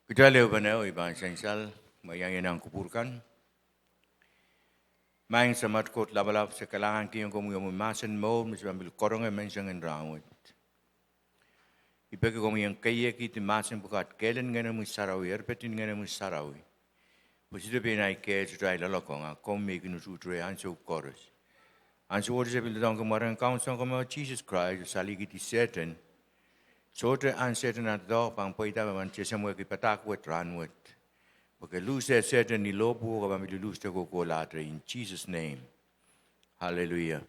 Kita lewat iban sensal mayang yang kuburkan. Main semat kot labalap sekalangan kiyong kumuyong masen mo misambil korong mensangan rawit. Ipeke kumuyong kaya kiti masen bukat kelen ngana musarawi erpetin ngana musarawi. Pusito pinay kaya sutray lalakong kome kinusutre anso koros. Anso wodi sa bilidong kumarang kaunsong kumaw Jesus Christ saligiti Satan. Sote uncertain at do pang poita man chesamwe ki patakwet ranwet. Porque lose certain ni lobu ka mi lose te ko latre in Jesus name. Hallelujah.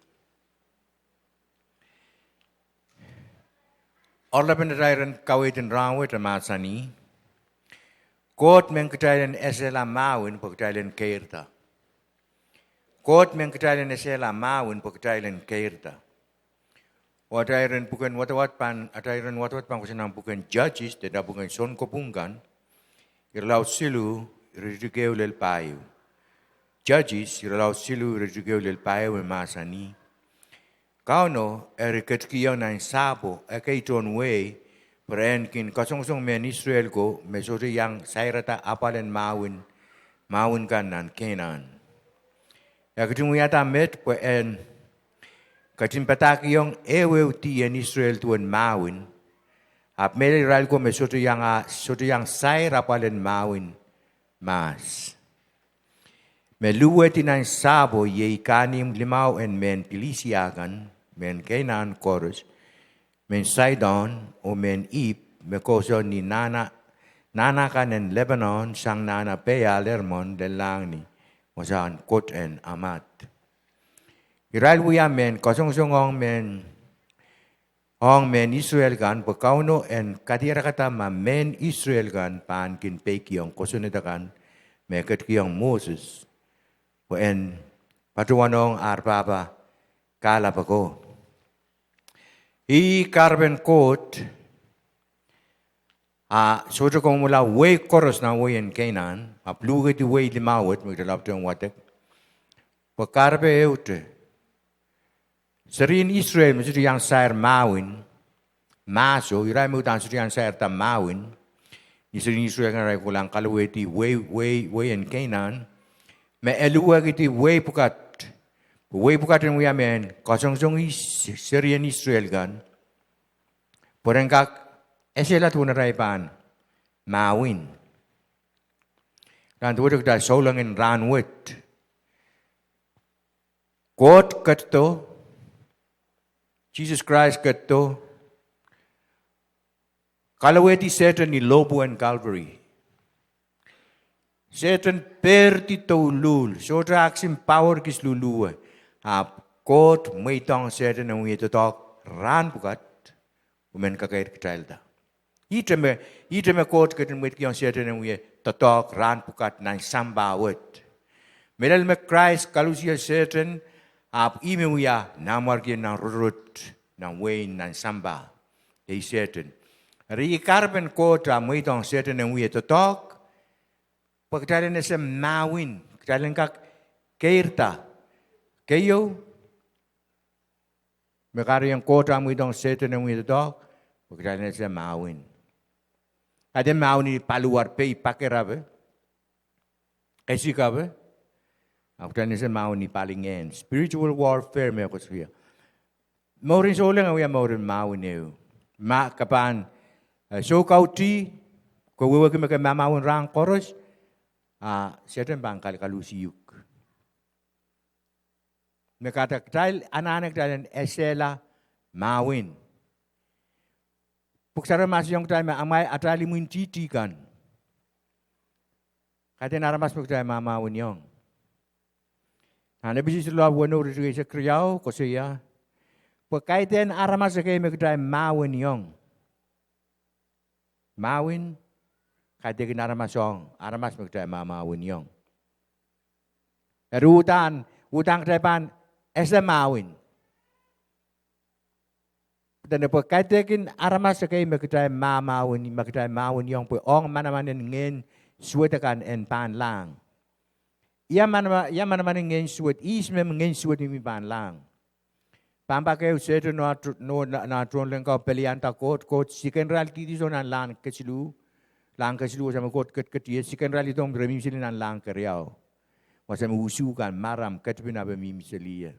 Orla ben rairen kaweten ranwet masani. Koht men ketailen esehla mahwin po ketailen keirda. Koht men ketailen esehla mahwin po ketailen keirda. Atairan bukan watawat pan kusinang bukan judges, tidak bukan son kopungkan. Irlau silu iridugeu lel payu. Judges irlau silu iridugeu lel payu masani. Kau no eriket kiyang nang sabo ekaiton way perenkin kasong men Israel ko mesote yang sairata apalen mawin kanan Kenan. Yakitung yata met po Katin pataki yung ewe tiyan Israel tuan mahwin. Ap mele Israel ko may soto yang say rapalen mahwin mas. Meluwe tinang sabo ye ikanim limaw en men pilisiagan, men Kenan Koros, men Sidon o men Ip, me koso ni nana kan en Lebanon sang nana peya lermon del lang ni wasan Koht en amat. Israel wiya men kosong men Israel kan pagkauno en katira kata ma men Israel kan pan kin pekiyong kosunita kan meket kiyong Moses po en patuwanong arpapa kala pako. I karben Koht soto kong mula way koros na way en Kenan apluga ti way limawat magdalap tiyong watek pagkarbe eute Serin Israel mesti yang sair mahwin, maso, irai mutan mesti yang sair tam mahwin. Serin Israel kan rai kulang kalaweti way en Kenan. Me elua kiti way pukat en wiamen kosong serin Israel kan. Porengkak esehla tu narai pan mahwin. Dan tu ada solang en ranwet. Koht katto. Jesus Christ kato kalaweti Satan ni lobo and Calvary. Satan perti tolul, so aksim power kis luluwa. Koht may tong Satan ang wito tok ran bukat umen kakair kitail da. Iteme koht katin wit kiyong Satan ang wito tok ran bukat nang sambawet. Melal me Christ kalusia Satan ime wiya namargyan ng rurut ng way ng samba. Ay Satan. Ri karben ko ta mo itong Satan ng wiya totok. Pagkatala na sa mahwin. Pagkatala kak keirda. Kayo. Makari yung kota mo itong Satan ng wiya totok. Pagkatala na sa mahwin. Ada mahwin ni paluar pe ipakirabe. Esikabe. Ako tayo sa mahwin ni palingen. Spiritual warfare may ako siya. Maurin solang awya maurin mahwin niyo. Kapan so kauti ko wewe kime ke mahwin rang koros Satan bangkal kalusiyuk. Nakata tayo anak tayo esehla mahwin. Puksara masih yang tayo amay atali mo titikan. Kaya naramas mo tayo mahwin yung. Nabi sisi luar wano ritual sekriau kosya. Pagkaitan aramas sa kayo magkatay mahwin yung. Mahwin, kaya kinaramas yung. Aramas magkatay mahwin yung. Pero utang katay pan, esehla mahwin. Dan pagkaitan aramas sa kayo magkatay mahwin yung. Ong manaman ngin suwetakan en pan lang. Yaman ngin suwet, ismem ngin suwet ni pan lang. Pampake useto na tron lang ka pelianta Koht siken ral kiti so nan lan kesilu lang ke silu sama kot ket dia sikan rali tong remi silinan lang ke riau wasam usukan maram ket pina be mi miselia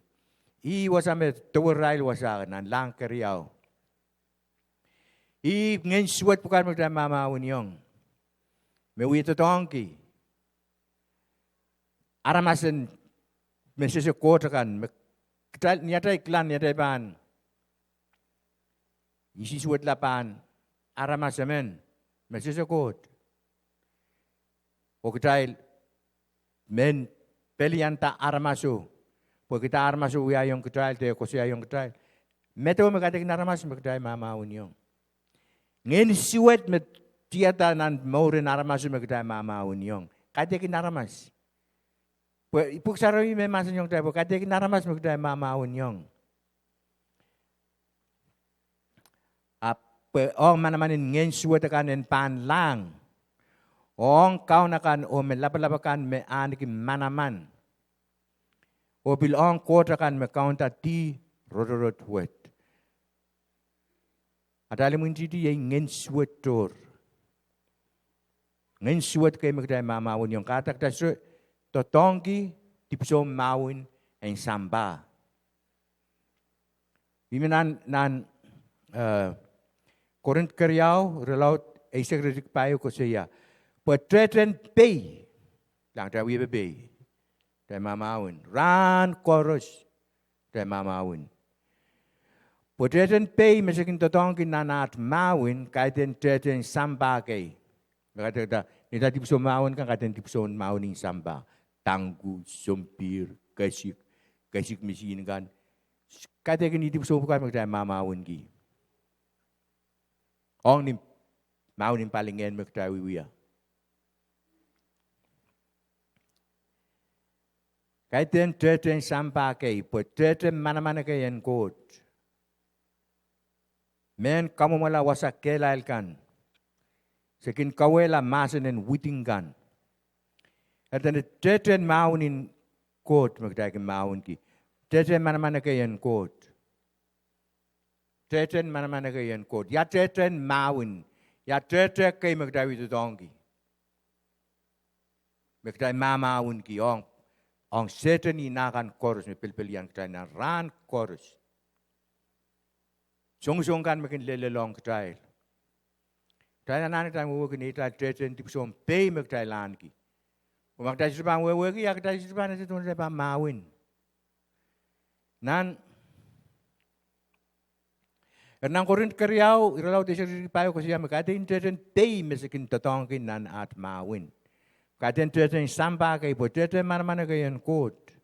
I wasam tower rail wasakan lang ke riau I ngen suat bukan mereka mama unyong me wito tongki aramasen mesese kota kan nyata iklan nyata ban isi suat lapan aramasemen mesese kot o kitail men pelian ta aramasu po kita aramasu ya yung kitail te ko siya yung kitail meto me kate kinaramas me kitail mama unyong ngen suat me tiata nan mauren aramasu me kitail mama unyong kate kinaramas ipuk saroi me masan yung tayo kate kinaramas me kitail mama unyong ong manamanin ngen suat kanen pan lang ong kau nakan o me lapalapakan me aniki manaman o bil ong kota kan me kaunta ti rodorot wet adali munti di yang ngen suat tor ngen suat kay me kitail mama unyong katak ta su totongki tipso mawin en samba biminan nan Korint keriau relaut esehla payo ko siya. Petreten pay lang tawi bebe. Tay mamawin. Ran chorus tay mamawin. Petreten pay mesakin totong kinanat mawin kaiten treten samba kay. Kata nita tipso mawin kan kaiten tipso mawin samba. Tanggu, sompir, kasik mesin kan. Kaiten kini tipso bukan tay mamawin ki. Ong ni mau ni palingen mektawi wiya. Kaiten treten sampa kay treten mana-mana kayen Koht. Men kamu mala wasak kelail kan. Sekin kawela masanen witingkan. Atan treten mau ni Koht mektawi mau ki. Treten mana-mana kayen Koht. Treten mana-mana kayan Koht. Ya treten mawin. Ya treten kay magdawi to dongki. Magdawi mamawin ki. Ong treten inakan chorus. May pilpilian kita na ran chorus. Song-song kan makin lelelong kita. Kaya na nanin tayo mawagin ita treten tipsong pay magdawi lan ki. Kung magdawi sisipang wawagi, ya magdawi sisipang na sitong sa mawin. Karena Korint keriau, iralau desa payo ko siya makatin treten pay mesakin totongkin nan at mawin. Katin treten samba kay po treten mana-mana kayan Koht.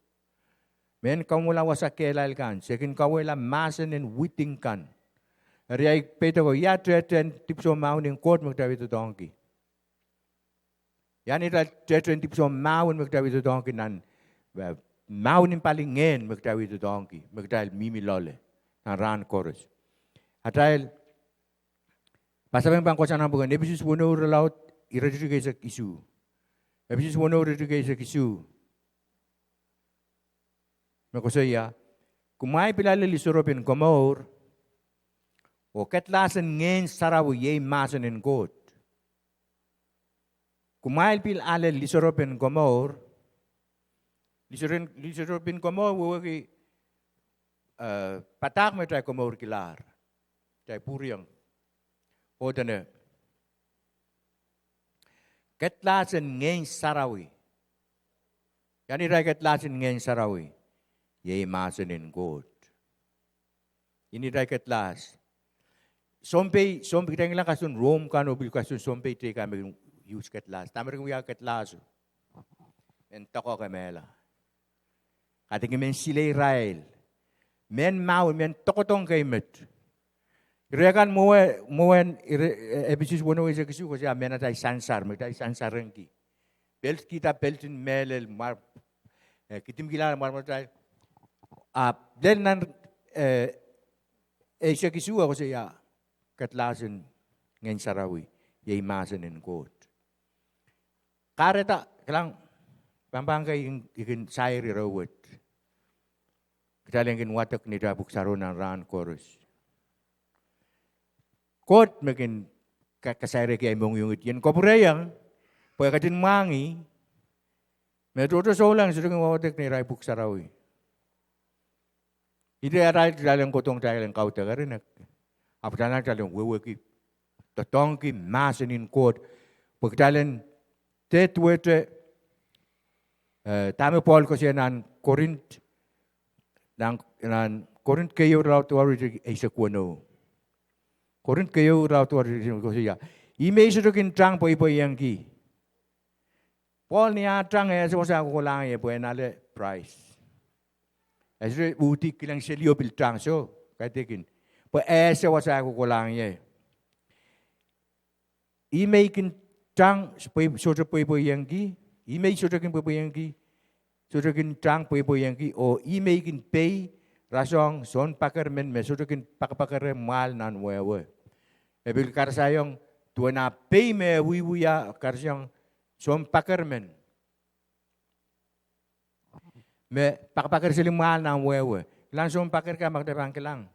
Men kamula wasak kelal kan, sekin kawela masanin witing kan. Riyay peto ko, ya treten tipso mawin Koht magdawi totongki. Yan ita treten tipso mawin magdawi totongki nan mawin palingen magdawi totongki. Magdawi mimi lole, nan ran chorus. Atail pasabeng bang kosan bukan ebisus wono laut iradu kaisa isu. Ebisus wono iradu kaisa isu. Makosaya kumai pilale lisoropin komor o ketlasen ngen sarawu ye masanen Koht. Kumai pil ale lisoropin komor lisoropin komor woki patak metrai komor kilar. Jai puriang. O dana. Ketlasen ngen sarawi. Yani rai ketlasen ngen sarawi. Ye masanin Koht. Ini rai ketlas. Sompe kita ngilang kasun Rome kan obil kasun sompe te kami use ketlas. Tamar kami ketlas. Entako kamela. Kating men sile Israel. Men mau men tokotong kaimet. Rekan muen ebisus wono isa kisu ko siya mena tay sansar rengki. Belt kita beltin melel mar kitim gila mar tay den nan isa kisu ko siya katlasen ngen sarawi yay masanen Koht. Kareta kelang pampangkay ikin sayri rawet. Kita lengkin watak ni dabuk sarunan ran chorus. Koht makin kasayre kay mong yung itiyan. Kopureyang, pwede ka din mangi, may tuto solang, sudah ng wawatek ni Rai Buksarawi. Hindi aray dalang kotong tayo ng kauta ka rin. Apatana dalang wawaki, tatongki, masanin Koht, pagdalan, tetwete, tama Paul ko siya ng Korint, ng Korint kayo raw tuwari ay sa kuwano. Korint kayo raw tuwari ko siya. Imay sudukin trang po ipo yang ki. Paul niya trang sa ko lang po nale price. Asre utik kilang selyo bil trang so katikin. Po sa wasa ko lang Imay kin trang po yang ki. Imay sudukin po yang ki. Sudukin trang po yang ki o imay kin pay rasong son pakarmen me sudukin pakapakare mal nan wewe. Ebil karsayong tuwa na pay me wiwuya karsayong som pakarmen. Me pakapakar sila mahal na wewe. Lang som pakar ka magdabang lang.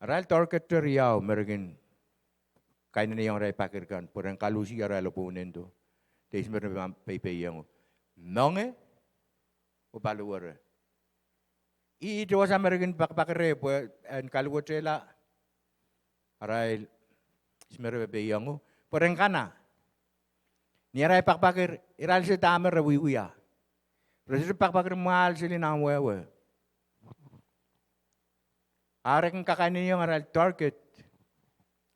Aral torketer yaw meragin kain na yung ray pakar kan. Porang kalusi aral po nendo. Tais meron pay yang. Nonge o baluwara. Ito sa meragin pakapakar po en kaluwatela. Aral meron pay yang. Porang kana. Niyaray pakpakir, iral si tamer rawiwiya. Pero si pakpakir mahal sila ng wewe. Arak ang kakanin yung aral target.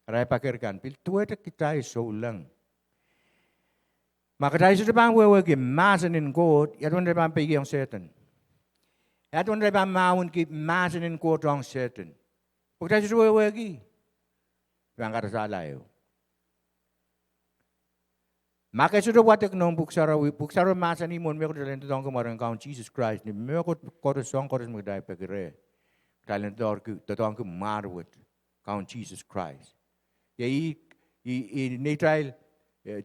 Aray pakir kan. Piltuweta kita so lang. Makatay sa bang wewe ki masanin Koht, yatun na bang pigi yung setan. Yatun na bang mahwin ki masanin Koht yung setan. Pagkatay sa wewe ki, bang karasala yun. Maka sudah watak nong buksara masa ni mon meko dalam tentang kemarin kaum Jesus Christ ni meko korosong koros magdai pagire dalam tentang ke marwet kaum Jesus Christ. Ya i netrail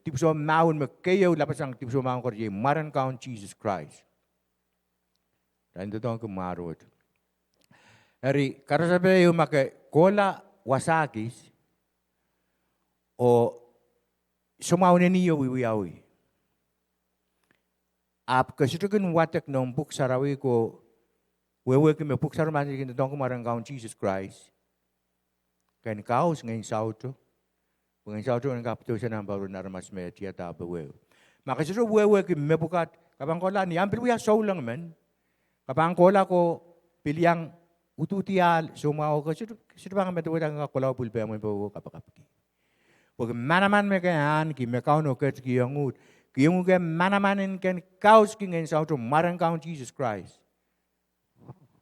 tipu so maun mekayo lapasang tipu so maun korje maran kaum Jesus Christ. Dalam tentang ke marwet. Hari karasabe yo maka kola wasakis o sumaw na niyo wiwiyawi. Ap kasitukin watak nung buksarawi ko, wewe kami buksarawi man kita tong kumarang kaun Jesus Christ. Kain kaos ngayon sauto. Ngayon sauto ang kapito siya ng baro naramas may tiyata bewew. Makasitu wewe kami bukat kapang kola ni ampil wiya so lang man. Kapang kola ko piliang ututial sumaw kasitu bang metuwa ang kola pulpe mo po kapakapki. Pag manaman me kayan ki me kaun oket ki yangut ki yangut ke manamanin ken kaus ki ngayon sa auto marang kaun Jesus Christ.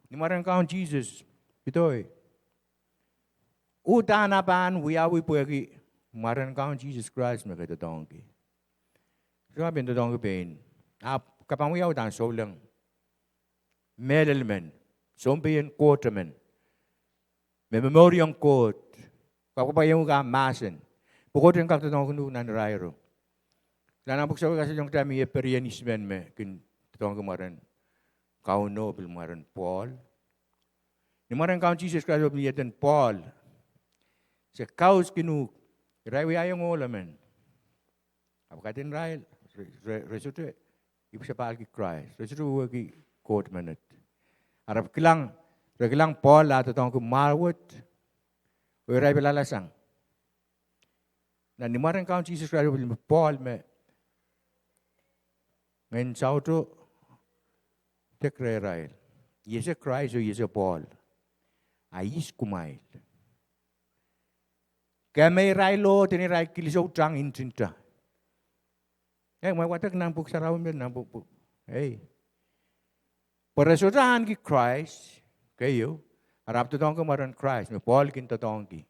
Ni marang kaun Jesus itoy. Utanapan wiyawi po ki marang kaun Jesus Christ me kata tongki. Sabi ito tongki pain. Kapang wiyaw dan so lang. Medelmen. Sompiyan quartermen. Me memoriang Koht. Kapapayaw ka masin. Pukot yung kaktatong kuno ng rairo. Lanang pagsabi kasi yung kami perianismen me, kin tatong kumaran, kaun Nobel maran Paul. Ni maran kaun Jesus Christ obligaten Paul. Sa kaus kinu, raiwi ayong ola men. Apakatin rail, resute, ibu sa palki Christ. Resute wagi Koht manet. Arap kilang Paul la tatong kumarwat, o raiwi lalasang. Na ni marang kaun Jesus Christ Paul me ngayon sa auto tekre rail. Yese Christ o yese Paul. Ayis kumail. Kaya may railo tiniray kilisaw trang intinta. May watak nang buksaraw mo nang buk. Hey. Parasotahan ki Christ kayo harap tutong ko maran Christ me Paul kin tutong ki.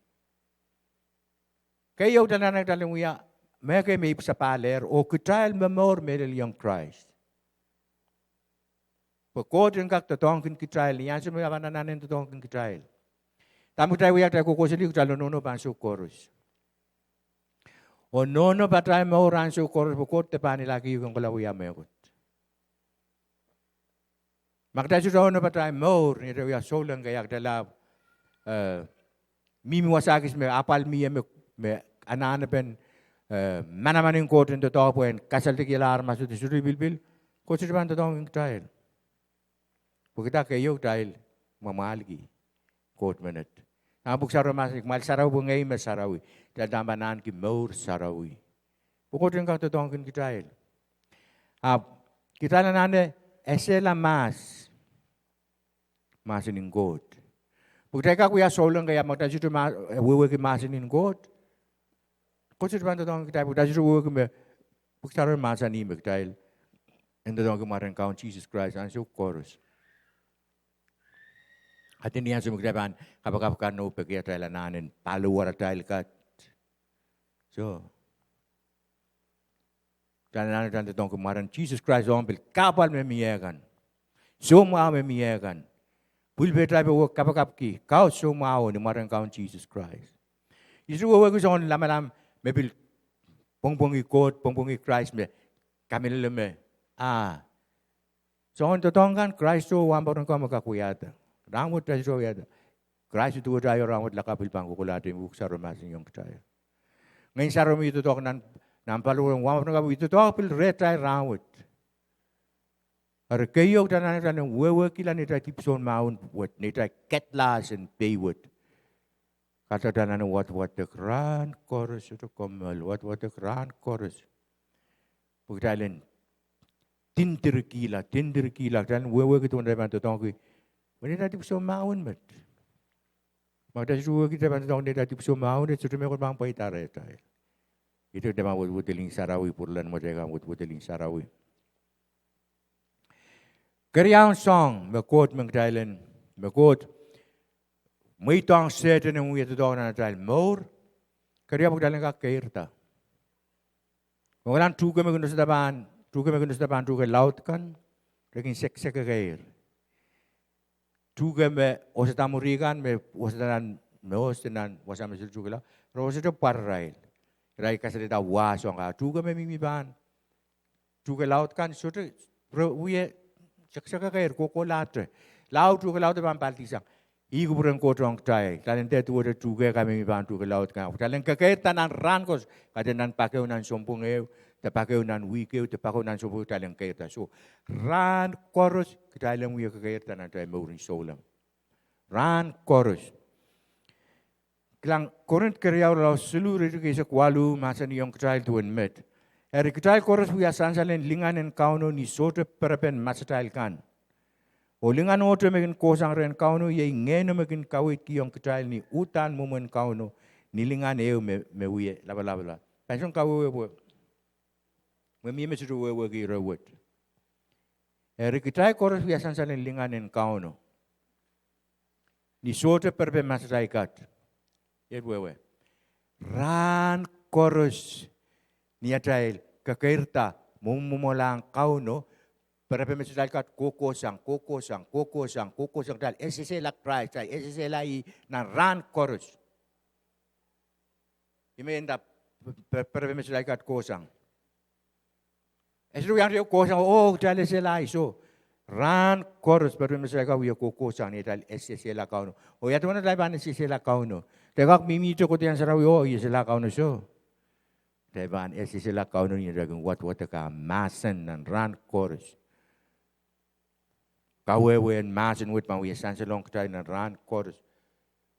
Kayo tanan nagdalinguya, may kayo may sa paler, o kitail memor medal yung Christ. Pagkod yung kaktatong kin kitail, yan sa mga kanananin tatong kin kitail. Tamo tayo wiyak tayo kukusili, kutalo nuno pa ang sukoros. O nuno pa tayo mauran sukoros, pagkod tayo nilaki yung kalawiya mayakot. Magtayo sa uno pa tayo maur, nito yung solang kayak dala, mimi wasakis may apal miya may anak pen mana maning Koht into top pen kasal te kila armas tu suri bil Koht suri ban to dong kitail. Bukita kayo kitail mamalgi Koht menet. Na buk sarau masik mal sarau bungai mas sarawi. Dan tambahan ki maur sarawi. Bukot ring to dong kitail. Kita nane esehla mas ning Koht. Bukita kuya solang kaya magda situ wewe ki mas ning Koht. Koht suri ban to dong kitail. Bukita situ wewe ki buk sarau mas ani kitail. Endo dong kemarin kawan Jesus Christ ansuk chorus. Hati niya sumugdaban kapag no pagkaya tayo nanin paluwar tayo kat. So, tayo nanin tong kemarin Jesus Christ ompil kapal memiyakan. Sumao memiyakan. Pulbe tayo kapag ki kau sumao ni marang kaun Jesus Christ. Isu wawa ko sa lamalam mebil pongpongi Koht pongpongi Christ me kami me so on totongkan Christ so wamborong ko makakuyata. Rangwut tayo so yada. Christ itu tayo rangwut lakapil pang kukulati buk sa romasing yung tayo. Ngayon sa romi ito to nan nampalurong wamborong kabu ito to pil red tayo rangwut. Ar kayo tanan wewe kila ni tayo tipson maun wet ni tayo ketlas and paywut. Kata tanan what the grand chorus ito komal what the grand chorus. Pagdalen tindir kila dan wewe kita mendapat totong kui. Mereka tadi bersama maun mat. Maka suruh kita bantu dia tadi bersama maun dia sudah mekor bang paitara itu. Itu dia mahu buat teling sarawi purlan mereka buat teling sarawi. Kerjaan song Koht mengkailan Koht. Meitang setan yang itu doang nanti maur. Kerja mengkailan kak keirda. Mengulang tuga mengundur sedapan tuga laut kan. Lekin sek keir. Juga me osetamurikan me osetanan me osetan wasam sil juga la roseta parrail rai kaseta wasong ka juga me mimiban juga laut kan sote uye saksa kair kokolate laut juga laut ban paltisang igu buran kotong tai kalen te tu juga kami mimiban juga laut kan kalen kair tanan rankos kadenan pakeu nan sompung eu te pakeu nan wikeu te pakeu nan sompung kalen kair ta so ran koros kalen uye kair tanan tai maurin solam ran koros klang korent kerjau lau seluruh itu kisah kualu masa ni yang kecil tuan met kecil koros uya sansalen linganen kauno ni sote perpen masa kecil kan lingan oto mekin kosang ren kauno ye ngeno mekin kawit ki yang kecil ni utan momen kauno ni lingan eu me uye laba pension kawu bu Memi mesudu wewe ki rawat. Kita koros biasa saling linganen kauno. Ni sote perbe masaikat. Ye wewe. Ran koros ni atail keirda mumumolang kauno perbe masaikat kokosang dal esehla price esehla I na ran koros. Imenda perbe masaikat kosang. Esru yang dia kosang dal esehla iso ran koros perbe masaikat wiya kokosang ni dal esehla kauno. Ya tuan dal ban esehla kauno. Tegak mimi tu kotian sarawi esehla kauno so. Deban esehla kauno ni dagang wat ka masen nan ran koros. Kawewen masen wit ma wiya sanselong ktai nan ran koros.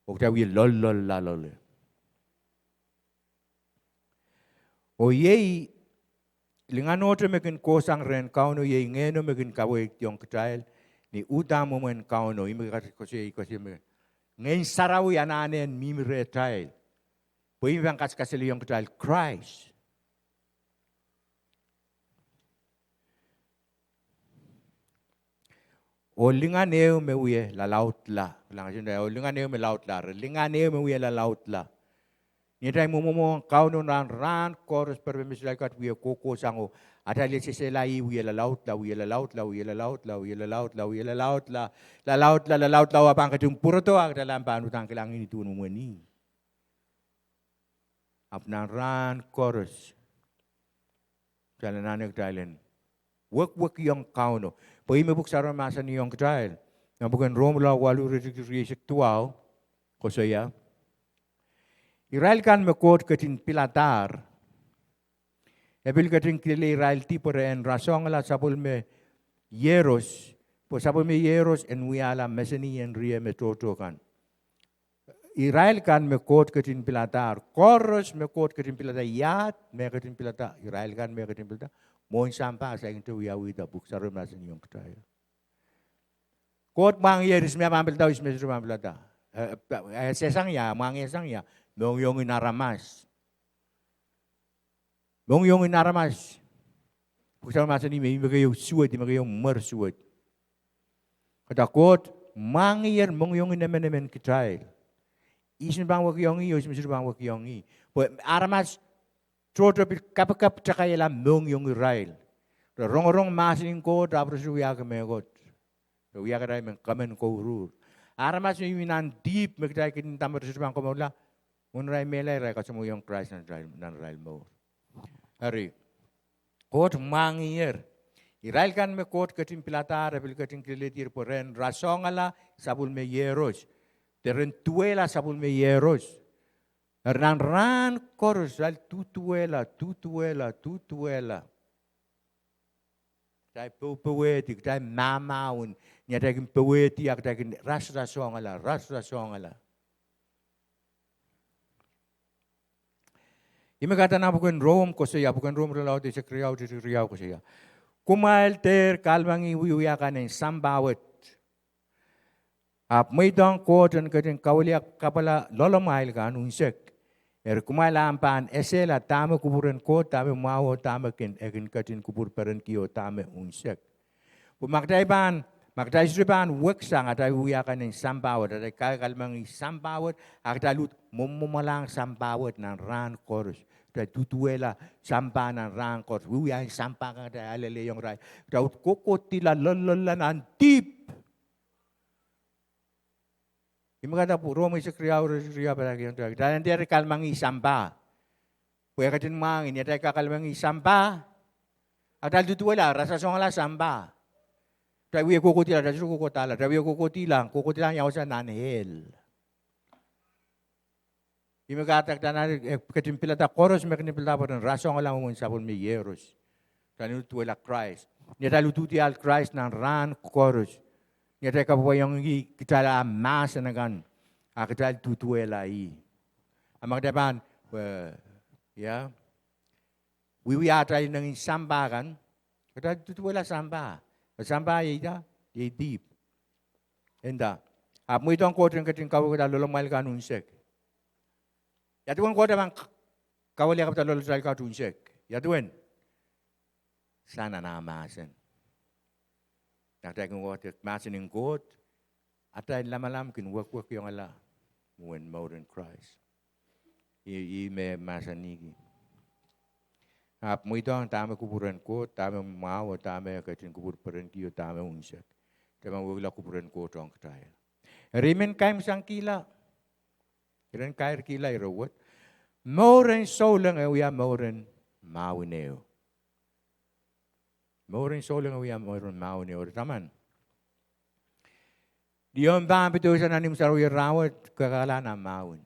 Okta wiya lol. Yei lingan oto mekin kosang ren kauno yei ngeno mekin kawe tiong ketail ni utamo men kauno imikat kosi ngain sarawi ananen mimire tail poim bang kasili yung ketail Christ o lingan eo me uye la laut la langasin o lingan eo me laut la lingan eo me uye la laut la ni tay mo kauno nan ran koros permisilai kat wiye koko sango ada le esehla I wiye la laut la abang kadung purto ak dalam panutang kelang ini tu mo ni apnan ran koros jalanan ek dalen work yang kauno poi me buk saron masa ni yang ketail yang bukan rom la walu resik tuau ko saya Israel kan mekot ketin pilatar. Ebil ketin kile Israel tipo en rasong la sapul me yeros. Po sapul me yeros en wiala meseni en ria me toto kan. Israel kan mekot ketin pilatar. Koros mekot ketin pilatar. Yat me ketin pilatar. Israel kan me ketin pilatar. Mohon sampah saya itu wiyawida buk sarum meseni yang ketaya. Kot mang yeris me ambil tahu isme suruh ambil tahu. Sesang ya, mang esang ya. Mengyong inaramas. Mengyong inaramas. Pusat masa ni may magayo suwad, magayo mersuwad. Kata kot, mangyer mengyong inamen kitail. Isin bang wakyongi, isin bang wakyongi. Aramas, troto kapakap cakayala mengyong Israel. Rong masin kot, apres uyak megot. Uyak ray men kamen ko urur. Aramas yung minan deep, magkaya kintamar sa bang kumula. Unray melay ray kasamo yung Christ nan Israel mo. Hari. Kot mangyer. Israel kan me kot ketin pilatar, apil ketin kilitir po ren rasongala sabul me yeros. Teren tuela sabul me yeros. Ran koros al tutuela. Tay peweti, tay mamaun. Nya tay peweti ak tay rasongala. Ima kata na bukan Rome ko siya, bukan Rome relaw di Kriyaw ko siya. Kumail ter kalmangi wiyakan ng sambawat. May dang ko dan kadang kawaliak kapala lolomail kan unsek. Kumail ampan esehla tama kuburan ko, tama mawo, tama ekin katin kubur peren kiyo, tama unsek. Magdai sriban weksang atay wiyakan ng sambawat, atay kalmangi sambawat, atay lut mumumalang sambawat ng ran koros. Atay tutuela sampa ng ran koros. Wiyakan sampa ka atay alele yung ray. Atay kukutila lololan ang deep. Imagada po, Roma isa kriyaw palagi yung tawag. Dahil hindi rin kalmangi sampa. Kuya ka din mangin, atay kakalmangi sampa. Atay tutuela, rasasong ala sampa. Tawiya kukutila, dahil kukutala. Tawiya kukutilang yaw sa nanhel. Imagatak na katimpilata, koros may katimpilata po ng rasong alam mo sa may yeros. Tanutuela Christ. Niya tayo lututi al Christ ng ran koros. Niya tayo kapawa yung kitala masa na gan. Kita tutuela i. Ang mga dapan, wiwiya tayo ng sambakan. Kita tutuela samba. Sampai ida, ye deep. Enda. Mo itong kote ng kating kawal lolomal ka nunsek. Yatuan kote bang kawal ka lolomal ka nunsek. Yatuan. Sana na masen. Nakatay kong kote masen ng kote. Atay lamalam kin work yung ala. When more than Christ. I me masanigi. Mo ito ang tama kuburan ko, tama mawa, tama katin kubur peren kiyo, tama unsak. Tama wala kuburan ko tong kataya. Rimen kaim sang kila. Ren kair kila irawat. Moren solang awiya moren mawineo. Moren solang awiya moren mawineo. Taman. Diyon ba ang pito sa nanim sa rawat kakala na mawin.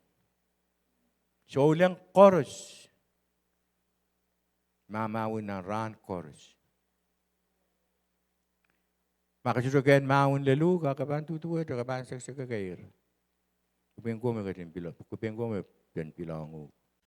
Solang koros. Mamawin ng ran chorus. Makasusugan mawin lalu, kakaban tutuwa, kakaban sa kagair. Kupeng ko may katin pilang, kupeng ko may pilang